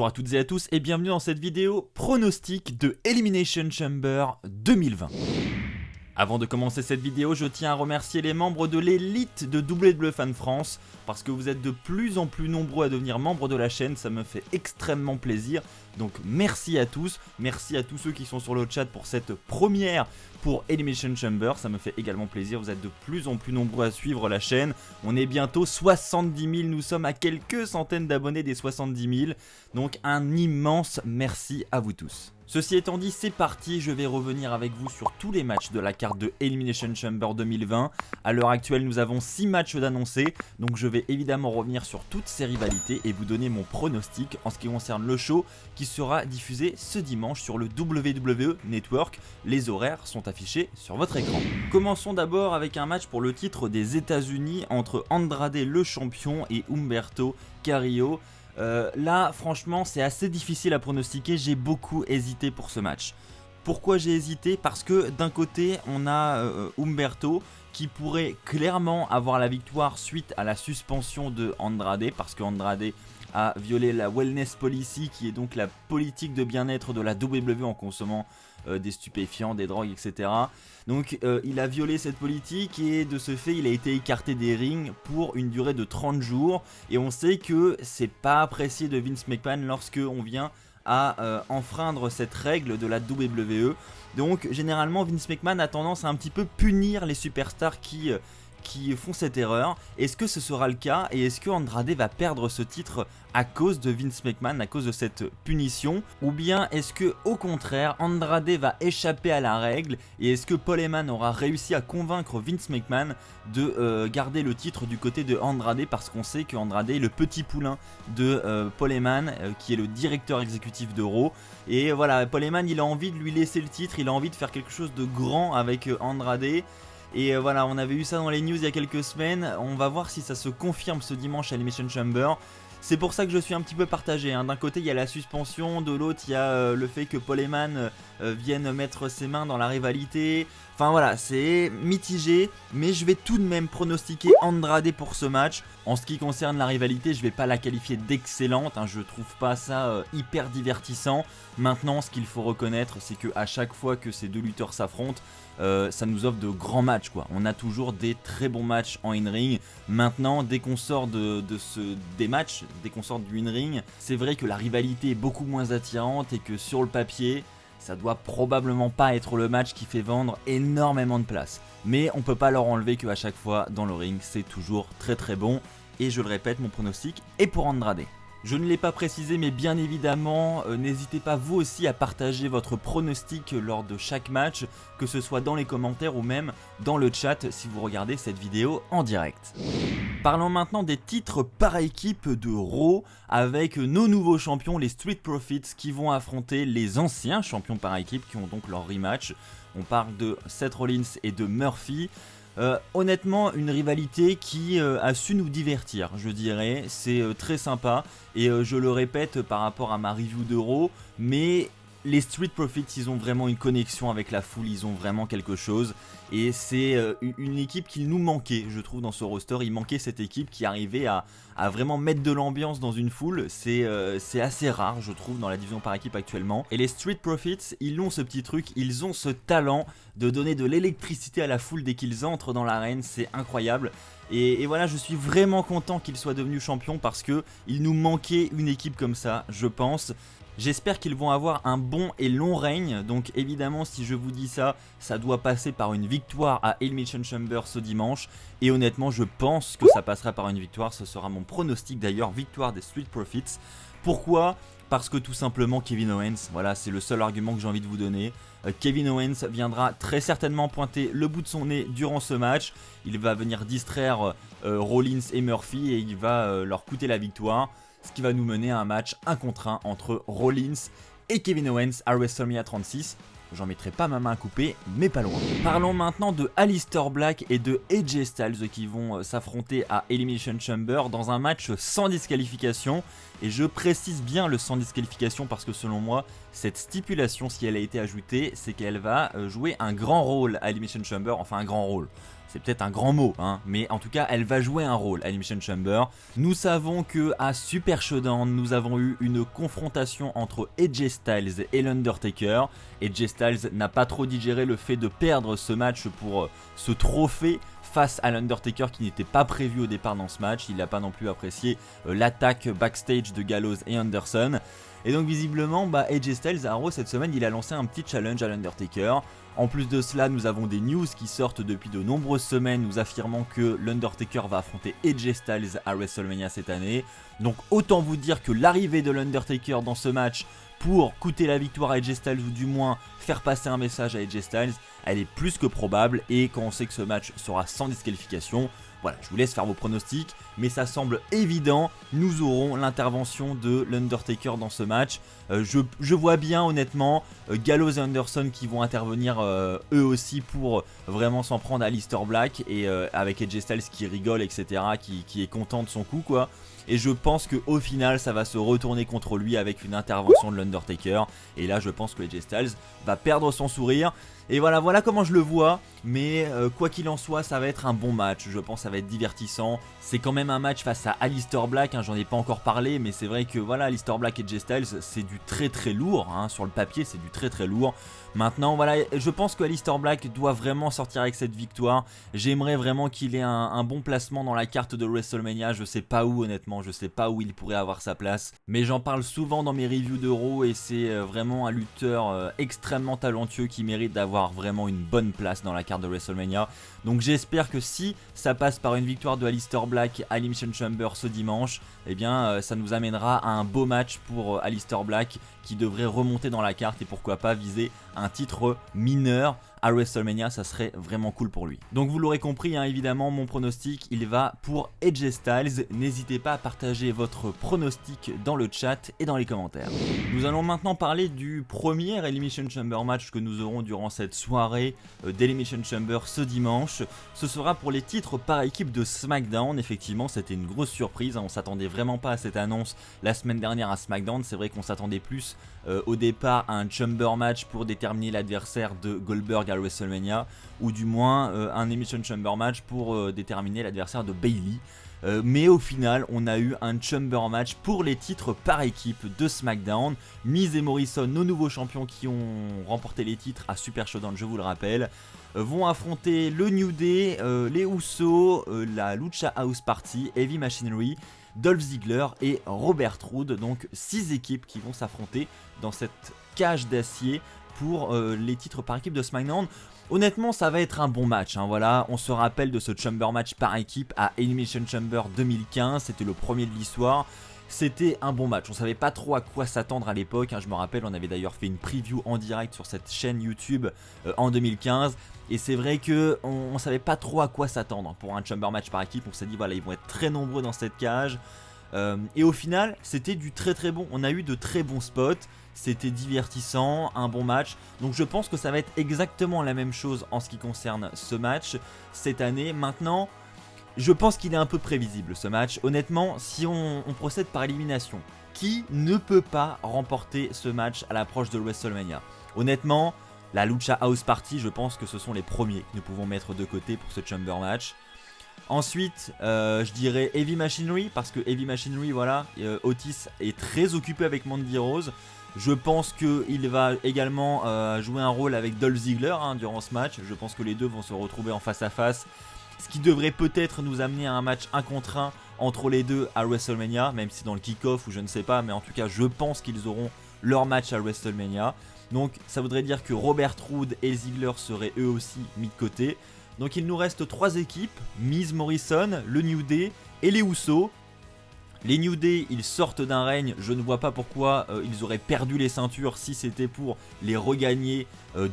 Bonjour à toutes et à tous et bienvenue dans cette vidéo pronostic de Elimination Chamber 2020. Avant de commencer cette vidéo, je tiens à remercier les membres de l'élite de WWE Fan France parce que vous êtes de plus en plus nombreux à devenir membres de la chaîne, ça me fait extrêmement plaisir. Donc merci à tous ceux qui sont sur le chat pour cette première pour Elimination Chamber, ça me fait également plaisir, vous êtes de plus en plus nombreux à suivre la chaîne. On est bientôt 70 000, nous sommes à quelques centaines d'abonnés des 70 000, donc un immense merci à vous tous. Ceci étant dit, c'est parti, je vais revenir avec vous sur tous les matchs de la carte de Elimination Chamber 2020. À l'heure actuelle, nous avons 6 matchs d'annoncés, donc je vais évidemment revenir sur toutes ces rivalités et vous donner mon pronostic en ce qui concerne le show qui sera diffusé ce dimanche sur le WWE Network. Les horaires sont affichés sur votre écran. Commençons d'abord avec un match pour le titre des États-Unis entre Andrade le champion et Humberto Carrillo. Là franchement c'est assez difficile à pronostiquer, j'ai beaucoup hésité pour ce match. Pourquoi j'ai hésité? Parce que d'un côté on a Humberto qui pourrait clairement avoir la victoire suite à la suspension de Andrade, parce que Andrade a violé la Wellness Policy qui est donc la politique de bien-être de la WWE en consommant des stupéfiants, des drogues, etc. Donc il a violé cette politique et de ce fait il a été écarté des rings pour une durée de 30 jours et on sait que c'est pas apprécié de Vince McMahon lorsque on vient à enfreindre cette règle de la WWE. Donc généralement Vince McMahon a tendance à un petit peu punir les superstars qui font cette erreur. Est-ce que ce sera le cas et est-ce que Andrade va perdre ce titre à cause de Vince McMahon, à cause de cette punition, ou bien est-ce que au contraire Andrade va échapper à la règle et est-ce que Paul Heyman aura réussi à convaincre Vince McMahon de garder le titre du côté de Andrade, parce qu'on sait que Andrade est le petit poulain de Paul Heyman qui est le directeur exécutif de Raw. Et voilà, Paul Heyman il a envie de lui laisser le titre, il a envie de faire quelque chose de grand avec Andrade. Et voilà, on avait eu ça dans les news il y a quelques semaines, on va voir si ça se confirme ce dimanche à Elimination Chamber. C'est pour ça que je suis un petit peu partagé, hein. D'un côté il y a la suspension, de l'autre il y a le fait que Paul Heyman vienne mettre ses mains dans la rivalité. Enfin voilà, c'est mitigé, mais je vais tout de même pronostiquer Andrade pour ce match. En ce qui concerne la rivalité, je vais pas la qualifier d'excellente, hein. Je trouve pas ça hyper divertissant. Maintenant, ce qu'il faut reconnaître, c'est que à chaque fois que ces deux lutteurs s'affrontent, ça nous offre de grands matchs, quoi. On a toujours des très bons matchs en in-ring. Maintenant, dès qu'on sort des matchs, dès qu'on sort du in-ring, c'est vrai que la rivalité est beaucoup moins attirante et que sur le papier, ça doit probablement pas être le match qui fait vendre énormément de place. Mais on peut pas leur enlever qu'à chaque fois dans le ring, c'est toujours très très bon. Et je le répète, mon pronostic est pour Andrade. Je ne l'ai pas précisé, mais bien évidemment, n'hésitez pas vous aussi à partager votre pronostic lors de chaque match, que ce soit dans les commentaires ou même dans le chat si vous regardez cette vidéo en direct. Parlons maintenant des titres par équipe de Raw avec nos nouveaux champions, les Street Profits, qui vont affronter les anciens champions par équipe qui ont donc leur rematch. On parle de Seth Rollins et de Murphy. Honnêtement, une rivalité qui a su nous divertir, je dirais. C'est très sympa et je le répète par rapport à ma review d'Euro, mais les Street Profits, ils ont vraiment une connexion avec la foule, ils ont vraiment quelque chose. Et c'est une équipe qui nous manquait, je trouve, dans ce roster. Il manquait cette équipe qui arrivait à vraiment mettre de l'ambiance dans une foule. C'est assez rare, je trouve, dans la division par équipe actuellement. Et les Street Profits, ils ont ce petit truc, ils ont ce talent de donner de l'électricité à la foule dès qu'ils entrent dans l'arène. C'est incroyable. Et voilà, je suis vraiment content qu'ils soient devenus champions parce que il nous manquait une équipe comme ça, je pense. J'espère qu'ils vont avoir un bon et long règne, donc évidemment si je vous dis ça, ça doit passer par une victoire à Elimination Chamber ce dimanche. Et honnêtement je pense que ça passera par une victoire, ce sera mon pronostic d'ailleurs, victoire des Street Profits. Pourquoi ? Parce que tout simplement Kevin Owens, voilà, c'est le seul argument que j'ai envie de vous donner. Kevin Owens viendra très certainement pointer le bout de son nez durant ce match. Il va venir distraire Rollins et Murphy et il va leur coûter la victoire. Ce qui va nous mener à un match 1 contre 1 entre Rollins et Kevin Owens à WrestleMania 36. J'en mettrai pas ma main à couper, mais pas loin. Parlons maintenant de Aleister Black et de AJ Styles qui vont s'affronter à Elimination Chamber dans un match sans disqualification. Et je précise bien le sans disqualification parce que selon moi, cette stipulation, si elle a été ajoutée, c'est qu'elle va jouer un grand rôle à Elimination Chamber, enfin un grand rôle. c'est peut-être un grand mot, hein, mais en tout cas elle va jouer un rôle à Elimination Chamber. Nous savons que à Super Showdown, nous avons eu une confrontation entre AJ Styles et l'Undertaker. AJ Styles n'a pas trop digéré le fait de perdre ce match pour ce trophée face à l'Undertaker qui n'était pas prévu au départ dans ce match. Il n'a pas non plus apprécié l'attaque backstage de Gallows et Anderson. Et donc visiblement, AJ Styles à Raw cette semaine, il a lancé un petit challenge à l'Undertaker. En plus de cela, nous avons des news qui sortent depuis de nombreuses semaines nous affirmant que l'Undertaker va affronter AJ Styles à WrestleMania cette année. Donc autant vous dire que l'arrivée de l'Undertaker dans ce match pour coûter la victoire à AJ Styles ou du moins faire passer un message à AJ Styles, elle est plus que probable et quand on sait que ce match sera sans disqualification, voilà, je vous laisse faire vos pronostics, mais ça semble évident, nous aurons l'intervention de l'Undertaker dans ce match. Je vois bien honnêtement Gallows et Anderson qui vont intervenir eux aussi pour vraiment s'en prendre à Aleister Black et avec AJ Styles qui rigole etc, qui est content de son coup quoi. Et je pense qu'au final ça va se retourner contre lui avec une intervention de l'Undertaker. Et là je pense que AJ Styles va perdre son sourire. Et voilà comment je le vois, mais quoi qu'il en soit, ça va être un bon match, je pense que ça va être divertissant. C'est quand même un match face à Aleister Black, hein, j'en ai pas encore parlé, mais c'est vrai que voilà, Aleister Black et AJ Styles, c'est du très lourd, hein, sur le papier c'est du très lourd. Maintenant voilà, je pense que Aleister Black doit vraiment sortir avec cette victoire. J'aimerais vraiment qu'il ait un bon placement dans la carte de WrestleMania, je sais pas où honnêtement, je sais pas où il pourrait avoir sa place. Mais j'en parle souvent dans mes reviews de Raw et c'est vraiment un lutteur extrêmement talentueux qui mérite d'avoir vraiment une bonne place dans la carte de WrestleMania. Donc j'espère que si ça passe par une victoire de Aleister Black à Elimination Chamber ce dimanche, eh bien ça nous amènera à un beau match pour Aleister Black qui devrait remonter dans la carte et pourquoi pas viser un titre mineur à WrestleMania, ça serait vraiment cool pour lui. Donc vous l'aurez compris, hein, évidemment mon pronostic il va pour AJ Styles. N'hésitez pas à partager votre pronostic dans le chat et dans les commentaires. Nous allons maintenant parler du premier Elimination Chamber match que nous aurons durant cette soirée d'Elimination Chamber ce dimanche. Ce sera pour les titres par équipe de SmackDown. Effectivement c'était une grosse surprise, hein, on s'attendait vraiment pas à cette annonce la semaine dernière à SmackDown. C'est vrai qu'on s'attendait plus au départ à un Chamber match pour déterminer l'adversaire de Goldberg à WrestleMania, ou du moins un Elimination Chamber match pour déterminer l'adversaire de Bayley. Mais au final on a eu un Chamber match pour les titres par équipe de SmackDown. Miz et Morrison, nos nouveaux champions qui ont remporté les titres à Super Showdown, je vous le rappelle, vont affronter le New Day, les Usos, la Lucha House Party, Heavy Machinery, Dolph Ziggler et Robert Roode. Donc 6 équipes qui vont s'affronter dans cette cage d'acier pour les titres par équipe de SmackDown. Honnêtement ça va être un bon match, hein, voilà. On se rappelle de ce Chamber match par équipe à Elimination Chamber 2015, c'était le premier de l'histoire. C'était un bon match, on savait pas trop à quoi s'attendre à l'époque, hein, je me rappelle on avait d'ailleurs fait une preview en direct sur cette chaîne YouTube en 2015. Et c'est vrai que on savait pas trop à quoi s'attendre pour un Chamber match par équipe, on s'est dit voilà ils vont être très nombreux dans cette cage. Et au final c'était du très bon, on a eu de très bons spots, c'était divertissant, un bon match. Donc je pense que ça va être exactement la même chose en ce qui concerne ce match cette année. Maintenant je pense qu'il est un peu prévisible ce match. Honnêtement si on procède par élimination, qui ne peut pas remporter ce match à l'approche de WrestleMania? Honnêtement la Lucha House Party, je pense que ce sont les premiers que nous pouvons mettre de côté pour ce Chamber match. Ensuite, je dirais Heavy Machinery, parce que Heavy Machinery, voilà, Otis est très occupé avec Mandy Rose. Je pense qu'il va également jouer un rôle avec Dolph Ziggler hein, durant ce match. Je pense que les deux vont se retrouver en face à face, ce qui devrait peut-être nous amener à un match 1 contre 1 entre les deux à WrestleMania, même si dans le kick-off ou je ne sais pas, mais en tout cas je pense qu'ils auront leur match à WrestleMania. Donc ça voudrait dire que Robert Roode et Ziggler seraient eux aussi mis de côté. Donc il nous reste 3 équipes, Miz, Morrison, le New Day et les Usos. Les New Day, ils sortent d'un règne, je ne vois pas pourquoi ils auraient perdu les ceintures si c'était pour les regagner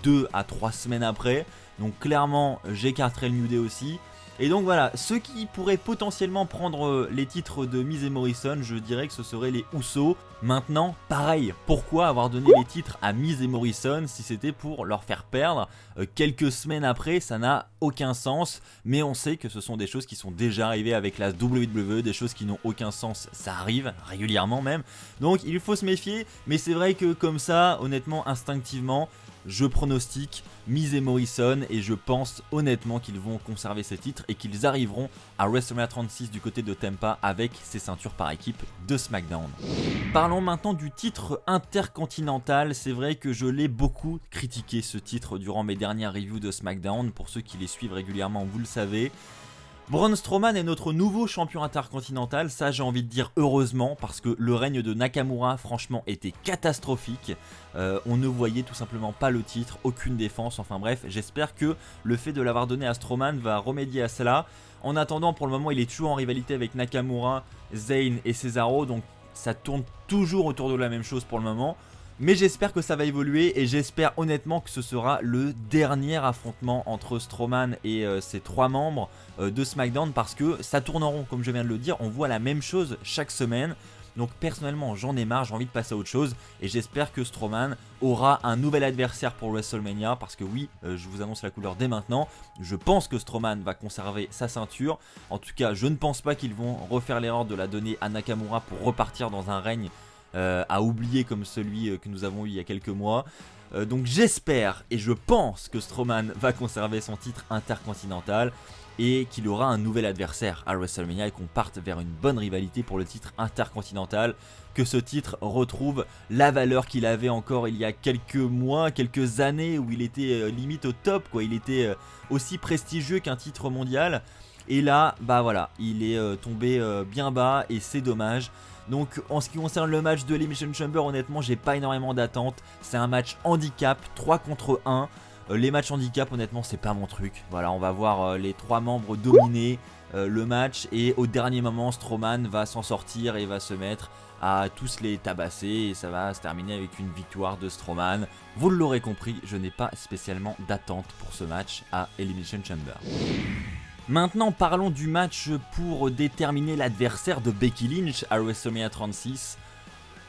2 à 3 semaines après. Donc clairement, j'écarterai le New Day aussi. Et donc voilà, ceux qui pourraient potentiellement prendre les titres de Miz et Morrison, je dirais que ce seraient les Usos. Maintenant, pareil, pourquoi avoir donné les titres à Miz et Morrison si c'était pour leur faire perdre quelques semaines après? Ça n'a aucun sens, mais on sait que ce sont des choses qui sont déjà arrivées avec la WWE, des choses qui n'ont aucun sens, ça arrive régulièrement même. Donc il faut se méfier, mais c'est vrai que comme ça, honnêtement, instinctivement, je pronostique Miz et Morrison et je pense honnêtement qu'ils vont conserver ces titres et qu'ils arriveront à WrestleMania 36 du côté de Tampa avec ces ceintures par équipe de SmackDown. Parlons maintenant du titre intercontinental. C'est vrai que je l'ai beaucoup critiqué ce titre durant mes dernières reviews de SmackDown. Pour ceux qui les suivent régulièrement, vous le savez. Braun Strowman est notre nouveau champion intercontinental, ça j'ai envie de dire heureusement parce que le règne de Nakamura franchement était catastrophique, on ne voyait tout simplement pas le titre, aucune défense, enfin bref, j'espère que le fait de l'avoir donné à Strowman va remédier à cela. En attendant, pour le moment il est toujours en rivalité avec Nakamura, Zayn et Cesaro, donc ça tourne toujours autour de la même chose pour le moment. Mais j'espère que ça va évoluer et j'espère honnêtement que ce sera le dernier affrontement entre Strowman et ses 3 membres de SmackDown parce que ça tourne en rond, comme je viens de le dire, on voit la même chose chaque semaine. Donc personnellement j'en ai marre, j'ai envie de passer à autre chose et j'espère que Strowman aura un nouvel adversaire pour WrestleMania parce que oui, je vous annonce la couleur dès maintenant, je pense que Strowman va conserver sa ceinture. En tout cas je ne pense pas qu'ils vont refaire l'erreur de la donner à Nakamura pour repartir dans un règne à oublier comme celui que nous avons eu il y a quelques mois. Donc j'espère et je pense que Strowman va conserver son titre intercontinental et qu'il aura un nouvel adversaire à WrestleMania et qu'on parte vers une bonne rivalité pour le titre intercontinental, que ce titre retrouve la valeur qu'il avait encore il y a quelques mois, quelques années où il était limite au top quoi, il était aussi prestigieux qu'un titre mondial et là bah voilà, il est tombé bien bas et c'est dommage. Donc en ce qui concerne le match de l'Elimination Chamber, honnêtement j'ai pas énormément d'attentes. C'est un match handicap, 3 contre 1. Les matchs handicap honnêtement c'est pas mon truc. Voilà, on va voir les 3 membres dominer le match. Et au dernier moment Strowman va s'en sortir et va se mettre à tous les tabasser. Et ça va se terminer avec une victoire de Strowman. Vous l'aurez compris, je n'ai pas spécialement d'attente pour ce match à Elimination Chamber. Maintenant parlons du match pour déterminer l'adversaire de Becky Lynch à WrestleMania 36.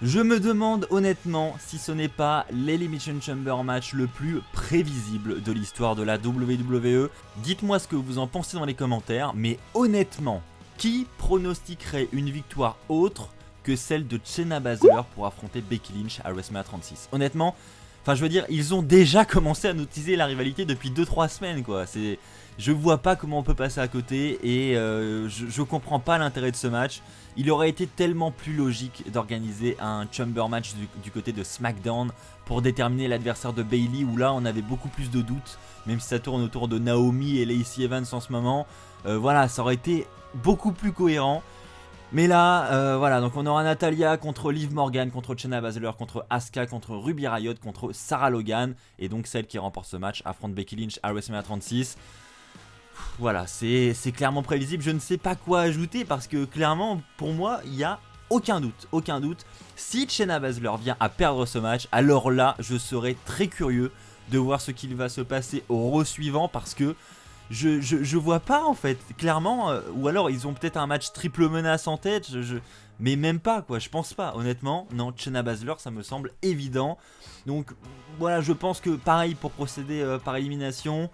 Je me demande honnêtement si ce n'est pas l'Elimination Chamber match le plus prévisible de l'histoire de la WWE. Dites-moi ce que vous en pensez dans les commentaires, mais honnêtement, qui pronostiquerait une victoire autre que celle de Shayna Baszler pour affronter Becky Lynch à WrestleMania 36 ? Honnêtement, enfin je veux dire, ils ont déjà commencé à nous teaser la rivalité depuis 2-3 semaines quoi, je vois pas comment on peut passer à côté et je comprends pas l'intérêt de ce match. Il aurait été tellement plus logique d'organiser un Chamber match du côté de SmackDown pour déterminer l'adversaire de Bayley où là on avait beaucoup plus de doutes, même si ça tourne autour de Naomi et Lacey Evans en ce moment. Voilà, ça aurait été beaucoup plus cohérent. Mais là, voilà, donc on aura Natalya contre Liv Morgan, contre Shayna Baszler, contre Asuka, contre Ruby Riott, contre Sarah Logan. Et donc celle qui remporte ce match affronte Becky Lynch à WrestleMania 36. Voilà, c'est clairement prévisible, je ne sais pas quoi ajouter parce que clairement pour moi il n'y a aucun doute. Si Shayna Baszler vient à perdre ce match, alors là je serai très curieux de voir ce qu'il va se passer au Raw suivant parce que je vois pas en fait, clairement, ou alors ils ont peut-être un match triple menace en tête, mais même pas quoi, je pense pas, honnêtement, non, Shayna Baszler ça me semble évident. Donc voilà, je pense que pareil pour procéder par élimination.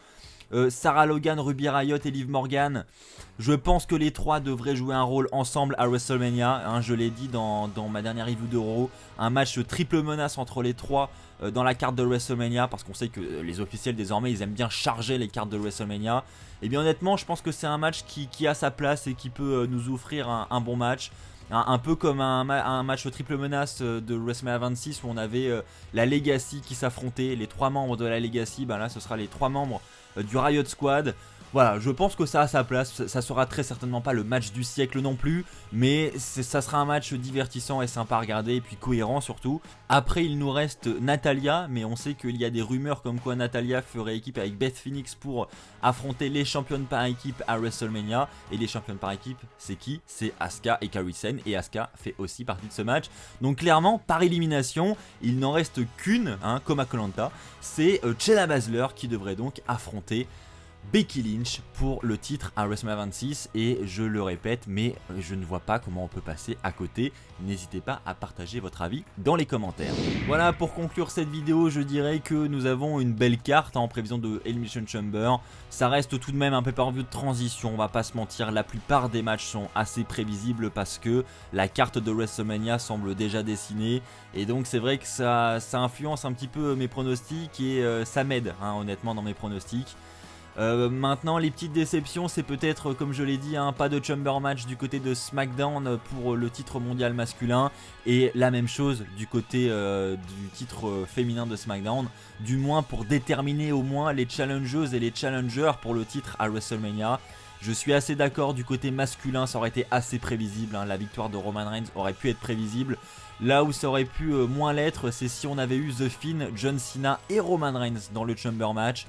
Sarah Logan, Ruby Riott et Liv Morgan, je pense que les 3 devraient jouer un rôle ensemble à WrestleMania, hein, je l'ai dit dans ma dernière review de Raw, un match triple menace entre les 3 dans la carte de WrestleMania, parce qu'on sait que les officiels désormais ils aiment bien charger les cartes de WrestleMania. Et bien honnêtement je pense que c'est un match qui a sa place et qui peut nous offrir un bon match. Un peu comme un match triple menace de WrestleMania 26 où on avait la Legacy qui s'affrontait, les 3 membres de la Legacy, ben là ce sera les 3 membres du Riot Squad. Voilà, je pense que ça a sa place, ça sera très certainement pas le match du siècle non plus, mais ça sera un match divertissant et sympa à regarder et puis cohérent surtout. Après il nous reste Natalya, mais on sait qu'il y a des rumeurs comme quoi Natalya ferait équipe avec Beth Phoenix pour affronter les championnes par équipe à WrestleMania. Et les championnes par équipe, c'est qui ? C'est Asuka et Kairi Sane, et Asuka fait aussi partie de ce match. Donc clairement, par élimination, il n'en reste qu'une, hein, comme à Koh-Lanta, c'est Shayna Baszler qui devrait donc affronter Becky Lynch pour le titre à WrestleMania 26 et je le répète mais je ne vois pas comment on peut passer à côté. N'hésitez pas à partager votre avis dans les commentaires. Voilà, pour conclure cette vidéo, je dirais que nous avons une belle carte en prévision de Elimination Chamber. Ça reste tout de même un pay-per-view de transition, on va pas se mentir, la plupart des matchs sont assez prévisibles parce que la carte de WrestleMania semble déjà dessinée et donc c'est vrai que ça influence un petit peu mes pronostics et ça m'aide honnêtement dans mes pronostics. Maintenant les petites déceptions, c'est peut-être comme je l'ai dit pas de Chamber match du côté de SmackDown pour le titre mondial masculin et la même chose du côté du titre féminin de SmackDown, du moins pour déterminer au moins les challengeuses et les challengers pour le titre à WrestleMania. Je suis assez d'accord, du côté masculin ça aurait été assez prévisible, la victoire de Roman Reigns aurait pu être prévisible. Là où ça aurait pu moins l'être, c'est si on avait eu The Fiend, John Cena et Roman Reigns dans le Chamber match.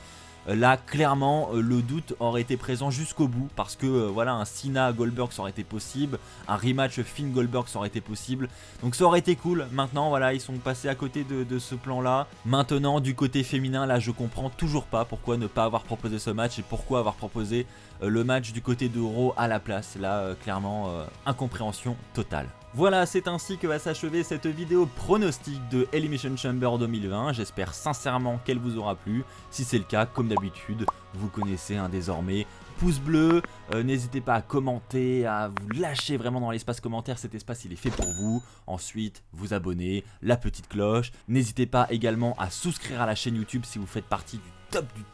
Là clairement le doute aurait été présent jusqu'au bout parce que voilà, un Cena Goldberg ça aurait été possible, un rematch Finn Goldberg ça aurait été possible, donc ça aurait été cool. Maintenant voilà, ils sont passés à côté de ce plan là. Maintenant du côté féminin, là je comprends toujours pas pourquoi ne pas avoir proposé ce match et pourquoi avoir proposé le match du côté de Raw à la place. Là clairement incompréhension totale. Voilà, c'est ainsi que va s'achever cette vidéo pronostic de Elimination Chamber 2020. J'espère sincèrement qu'elle vous aura plu. Si c'est le cas, comme d'habitude, vous connaissez désormais. Pouce bleu, n'hésitez pas à commenter, à vous lâcher vraiment dans l'espace commentaire, cet espace il est fait pour vous. Ensuite, vous abonner, la petite cloche. N'hésitez pas également à souscrire à la chaîne YouTube si vous faites partie du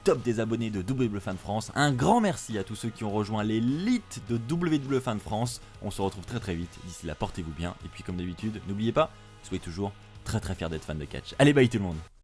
top des abonnés de WWE France. Un grand merci à tous ceux qui ont rejoint l'élite de WWE France. On se retrouve très vite, d'ici là portez-vous bien. Et puis comme d'habitude, n'oubliez pas, soyez toujours très fiers d'être fan de catch. Allez, bye tout le monde.